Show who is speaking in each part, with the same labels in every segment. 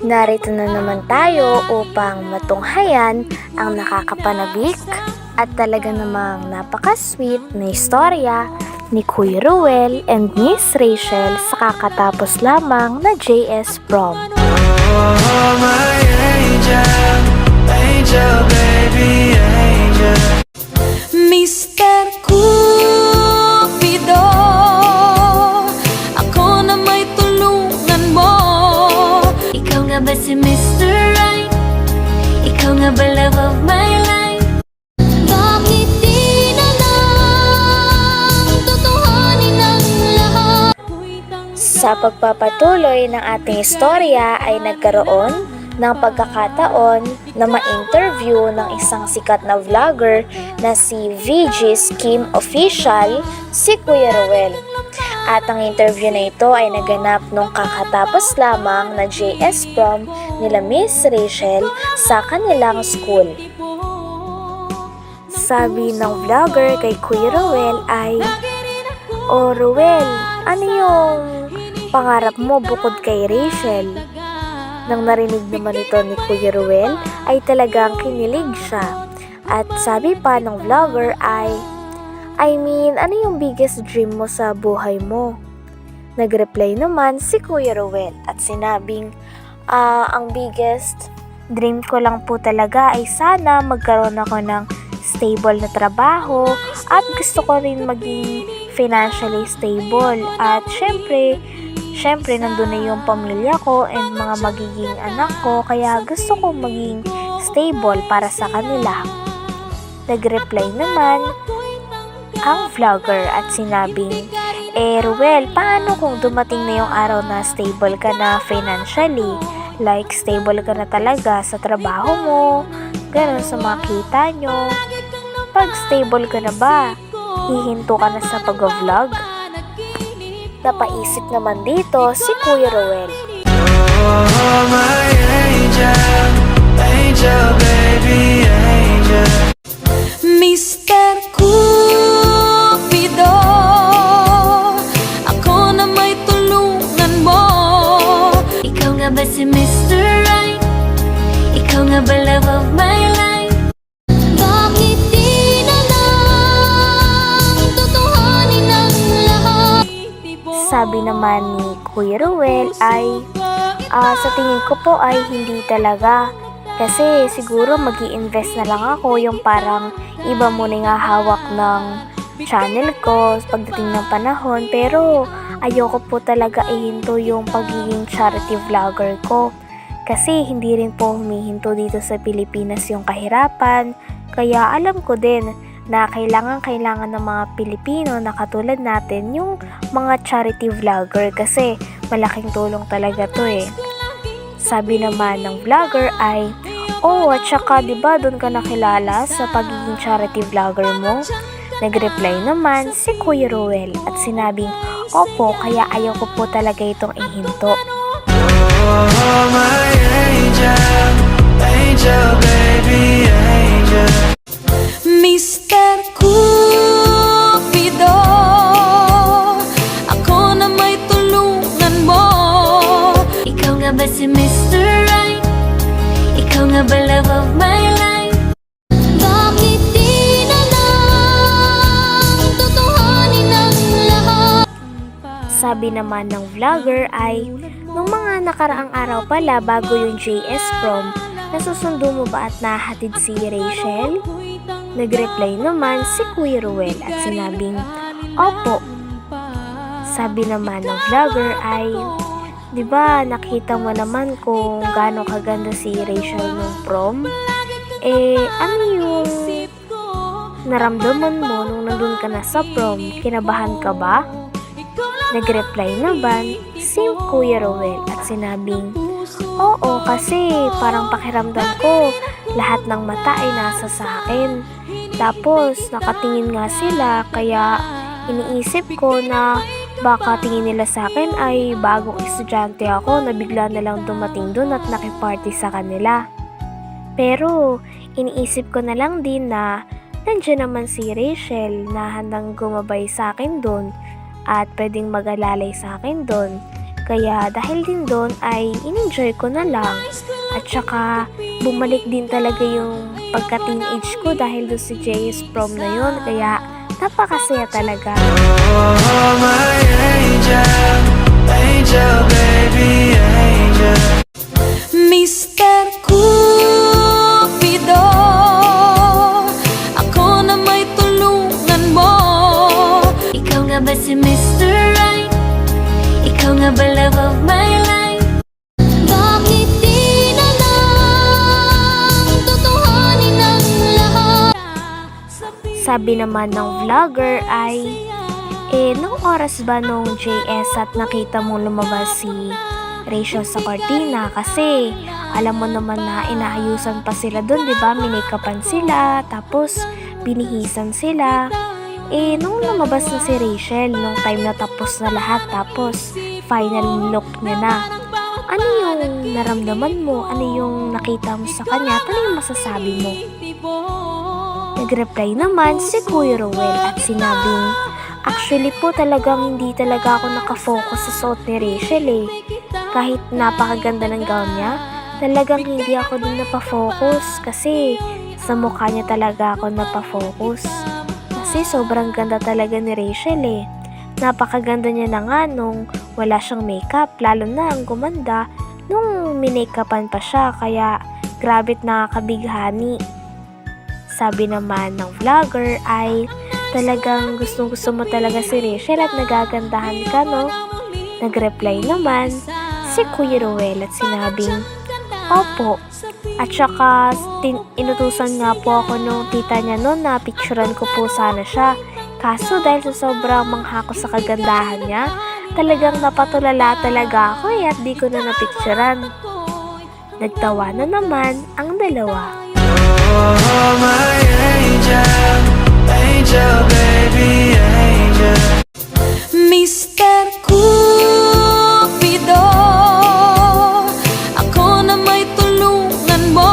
Speaker 1: Narito na naman tayo upang matunghayan ang nakakapanabik at talaga namang napaka-sweet na istorya ni Kuya Ruel and Miss Rachel sa kakatapos lamang na JS Prom.
Speaker 2: Oh, my angel, angel, baby, angel.
Speaker 3: Mr. Cupido, ako na may tulungan mo. Ikaw nga ba si Mr. Right? Ikaw nga ba love of my life? Bakit di na lang tutuhanin ang lahat?
Speaker 1: Sa pagpapatuloy ng ating istorya ay nagkaroon ng pagkakataon na ma-interview ng isang sikat na vlogger na si VG's Kim Official, si Kuya Ruel. At ang interview na ito ay naganap nung kakatapos lamang na JS Prom nila Miss Rachel sa kanilang school. Sabi ng vlogger kay Kuya Ruel ay, "O Ruel, ano yung pangarap mo bukod kay Rachel?" Nang narinig naman ito ni Kuya Ruel ay talagang kinilig siya. At sabi pa ng vlogger ay, ano yung biggest dream mo sa buhay mo? Nag-reply naman si Kuya Ruel at sinabing, ang biggest dream ko lang po talaga ay sana magkaroon ako ng stable na trabaho at gusto ko rin maging financially stable. At syempre nandun na yung pamilya ko and mga magiging anak ko, kaya gusto ko maging stable para sa kanila. Nag-reply naman ang vlogger at sinabing, Ruel, paano kung dumating na yung araw na stable ka na financially? Like, stable ka na talaga sa trabaho mo, ganun sa mga kita nyo. Pag stable ka na ba, hihinto ka na sa pag-vlog? Napaisip naman dito si Kuya Ruel.
Speaker 2: Oh, my angel, angel, baby, angel.
Speaker 3: Mr. Cupido, ako na may tulungan mo. Ikaw nga ba si Mr. Right? Ikaw nga ba love of my life? Bakit di na lang tutuhanin ang lahat?
Speaker 1: Sabi naman ni Kuya Ruel ay, sa tingin ko po ay hindi talaga. Kasi siguro mag-i-invest na lang ako, yung parang iba muna nga hawak ng channel ko pagdating ng panahon. Pero ayoko po talaga ihinto yung pagiging charity vlogger ko. Kasi hindi rin po humihinto dito sa Pilipinas yung kahirapan. Kaya alam ko din na kailangan ng mga Pilipino na katulad natin yung mga charity vlogger kasi malaking tulong talaga to eh. Sabi naman ng vlogger ay, at saka diba doon ka nakilala sa pagiging charity vlogger mo? Nag-reply naman si Kuya Ruel at sinabing, opo, kaya ayaw ko po talaga itong ihinto.
Speaker 2: Oh, my angel, angel, baby, angel.
Speaker 3: Mr. Cupido, ako na may tulungan mo. Ikaw nga ba si Mr. Right? Ikaw nga ba love of my life? Bakit di na lang tutuhanin ang lahat?
Speaker 1: Sabi naman ng vlogger ay, nung mga nakaraang araw pala bago yung JS Prom, nasusundo mo ba at nahatid si Rachel? Nag-reply naman si Kuya Ruel at sinabing, opo. Sabi naman ng vlogger ay, diba nakita mo naman kung gaano kaganda si Rachel nung prom? Ano yung naramdaman mo nung nandun ka na sa prom? Kinabahan ka ba? Nag-reply naman si Kuya Ruel at sinabing, oo, kasi parang pakiramdam ko lahat ng mata ay nasa sa akin. Tapos nakatingin nga sila, kaya iniisip ko na baka tingin nila sa akin ay bagong estudyante ako na bigla na lang dumating doon at nakiparty sa kanila. Pero iniisip ko na lang din na nandiyan naman si Rachel na handang gumabay sa akin doon at pwedeng mag-alalay sa akin doon. Kaya dahil din doon ay in-enjoy ko na lang. At saka bumalik din talaga yung pagka-teenage ko dahil doon si JS prom na yun. Kaya napakasaya talaga.
Speaker 2: Oh, my angel, angel, baby, angel.
Speaker 3: Mr. Cupido, ako na may tulungan mo. Ikaw nga ba si Mr. Right? Ikaw nga ba love of my life? Bakit di na lang tutuhanin ang lahat?
Speaker 1: Sabi naman ng vlogger ay, nung oras ba nung JS at nakita mo lumabas si Rachel sa kortina? Kasi alam mo naman na inaayusan pa sila dun, di ba? Minikapan sila, tapos binihisan sila. Nung lumabas na si Rachel, nung time na tapos na lahat, tapos final look niya na, ano yung naramdaman mo? Ano yung nakita mo sa kanya? Ano yung masasabi mo? Nag-reply naman si Kuya Rowell at sinabing, actually po talagang hindi talaga ako nakafocus sa suot ni Rachel Kahit napakaganda ng gown niya, talagang hindi ako dun napafocus kasi sa mukha niya talaga ako napafocus. Kasi sobrang ganda talaga ni Rachel Napakaganda niya na nga nung wala siyang makeup, lalo na ang gumanda nung minakapan pa siya, kaya grabe't nakakabighani. Sabi naman ng vlogger ay talagang gustong-gusto mo talaga si Rachel at nagagandahan ka, no? Nag-reply naman si Kuya Rowell at sinabing, opo. At saka inutusan nga po ako nung tita niya noon na picturean ko po sana siya. Kaso dahil sa sobrang mangha ko sa kagandahan niya, talagang napatulala talaga ako at di ko na napicturean. Nagtawa na naman ang dalawa.
Speaker 2: Oh, my angel, angel, baby, angel.
Speaker 3: Mr. Cupido, ako na may tulungan mo.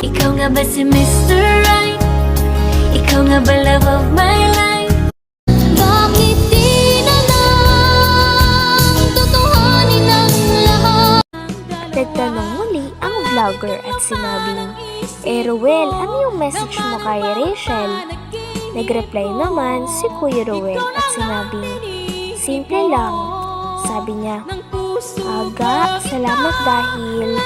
Speaker 3: Ikaw nga ba si Mr. Right? Ikaw nga ba love of my life? Bakit di na lang tutuhanin ang lahat?
Speaker 1: Nagtanong muli ang vlogger at sinabing, Rowell, ano yung message mo kay Rachel? Nagreply naman si Kuya Rowell at sinabing, simple lang. Sabi niya, Aga, salamat dahil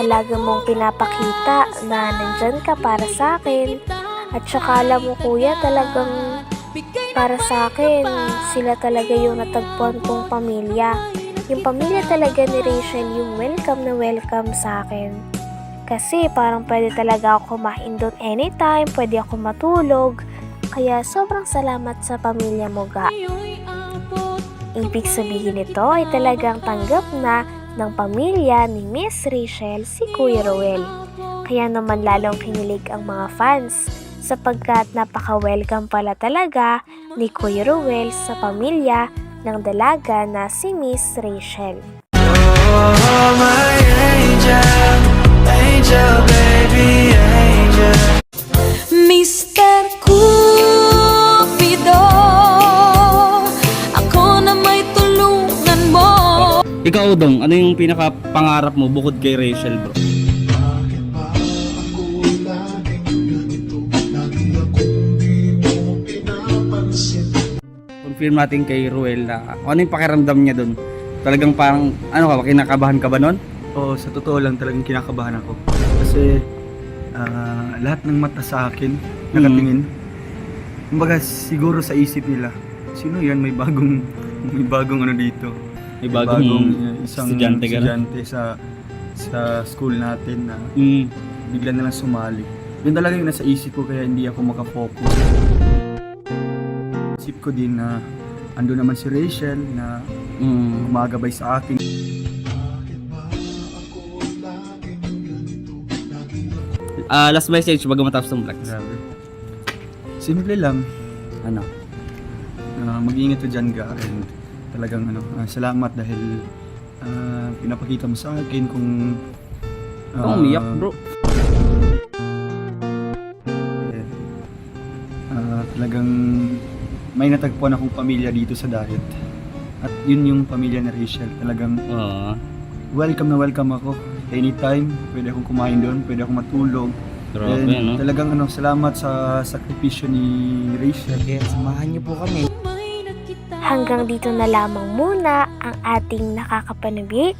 Speaker 1: palagi mong pinapakita na nandyan ka para sa akin. At saka alam mo kuya, talagang para sa akin, sila talaga yung natagpuan kong pamilya. Yung pamilya talaga ni Rachel yung welcome na welcome sa akin. Kasi parang pwede talaga ako kumain doon anytime, pwede ako matulog. Kaya sobrang salamat sa pamilya mo, Ga. Ibig sabihin nito ay talagang tanggap na ng pamilya ni Miss Rachel si Kuya Rowell. Kaya naman lalong kinilig ang mga fans sapagkat napaka-welcome pala talaga ni Kuya Rowell sa pamilya ng dalaga na si Miss Rachel.
Speaker 2: Oh, my angel, angel, baby, angel.
Speaker 3: Mr. Cupido, ako na may tulungan mo.
Speaker 4: Ikaw, Dong, ano yung pinaka-pangarap mo bukod kay Rachel, bro? Confirm natin kay Ruel na ano yung pakiramdam niya doon. Talagang parang, ano ka ba, kinakabahan ka ba nun?
Speaker 5: Oo, sa totoo lang talagang kinakabahan ako. Kasi lahat ng mata sa akin nakatingin. Kumbaga siguro sa isip nila, sino yan? May bagong ano dito.
Speaker 4: May bagong
Speaker 5: isang
Speaker 4: estudyante ka na?
Speaker 5: estudyante sa school natin na
Speaker 4: Mm.
Speaker 5: bigla na lang sumali. Yun talaga yung nasa isip ko kaya hindi ako makafocus. Isip ko din na ando naman si Rachel na gumagabay sa akin.
Speaker 4: Last message bago matapos ng vlog.
Speaker 5: Grabe. Simple lang.
Speaker 4: Ano?
Speaker 5: Mag-iingat ka dyan, Ga, and talagang salamat dahil pinapakita mo sa akin kung
Speaker 4: Umiyak, bro.
Speaker 5: Talagang may natagpuan akong pamilya dito sa diet. At yun yung pamilya ni Rachel. Talagang
Speaker 4: Oo.
Speaker 5: welcome na welcome ako. Anytime, pwede akong kumain doon, pwede akong matulog.
Speaker 4: Grabe,
Speaker 5: And
Speaker 4: no?
Speaker 5: talagang salamat sa sakripisyo ni Rachel.
Speaker 4: Kaya samahan niyo po kami.
Speaker 1: Hanggang dito na lamang muna ang ating nakakapanabik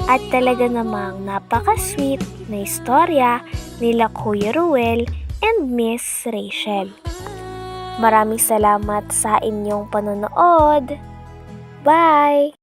Speaker 1: at talaga namang napaka-sweet na istorya nila Kuya Ruel and Miss Rachel. Maraming salamat sa inyong panonood. Bye!